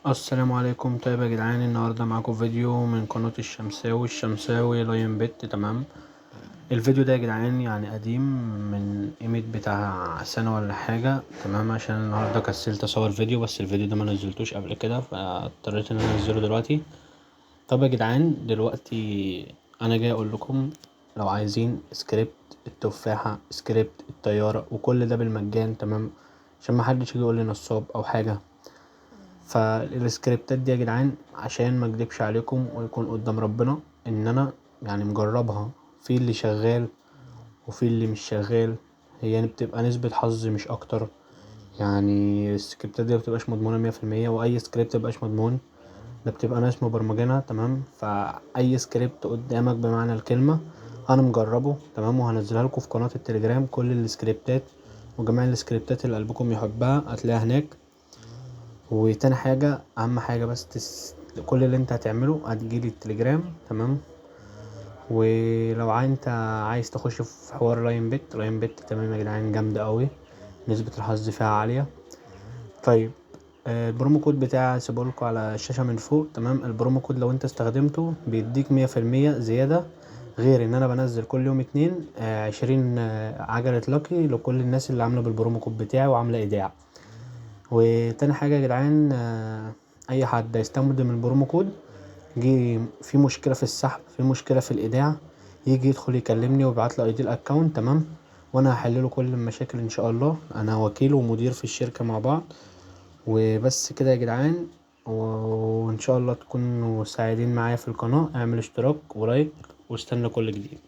السلام عليكم. طيب يا جدعان، النهارده معاكم فيديو من قناة الشمساوي لاين بت. تمام. الفيديو ده يا جدعان يعني قديم، من قيمة بتاع سنة ولا حاجة. تمام. عشان النهارده كسلت اصور فيديو، بس الفيديو ده ما نزلتوش قبل كده فاضطريت ان انا انزله دلوقتي. طب يا جدعان، دلوقتي انا جاي اقول لكم لو عايزين سكريبت التفاحة، سكريبت الطيارة، وكل ده بالمجان. تمام. عشان محدش يجي يقول لي نصاب او حاجة. فالسكريبتات دي يا جدعان، عشان ما اكدبش عليكم ويكون قدام ربنا ان انا يعني مجربها، في اللي شغال وفي اللي مش شغال. هي يعني بتبقى نسبة حظ مش اكتر. يعني السكريبتات دي مبتبقاش مضمونة 100%، واي سكريبت مبقاش مضمون. ده بتبقى ناس مبرمجينها. تمام. فاي سكريبت قدامك بمعنى الكلمة انا مجربه. تمام. وهنزلها لكم في قناة التليجرام كل السكريبتات وجميع السكريبتات اللي قلبكم يحبها هتلاقيها هناك. وتاني حاجة، اهم حاجة بس كل اللي انت هتعمله هتجيلي التليجرام. تمام. ولو انت عايز تخش في حوار لاين بت تمام يا جدعان، جامدة قوي، نسبة الحظ فيها عالية. طيب، البرومو كود بتاعي سيبهولكوا على الشاشة من فوق. تمام. البرومو كود لو انت استخدمته بيديك 100% زيادة، غير ان انا بنزل كل يوم اتنين 20 عجلة لاكي لكل الناس اللي عاملة بالبرومو كود بتاعي وعاملة ايداع. وتاني حاجة يا جدعان، اي حد هيستخدم البرومو كود جه في مشكلة في السحب، في مشكلة في الايداع، يجي يدخل يكلمني ويبعتلي ايدي الاكونت. تمام. وانا هحلله كل المشاكل ان شاء الله. انا وكيل ومدير في الشركة مع بعض. وبس كده يا جدعان، وان شاء الله تكونوا سعيدين معايا في القناة. اعمل اشتراك ولايك واستنى كل جديد.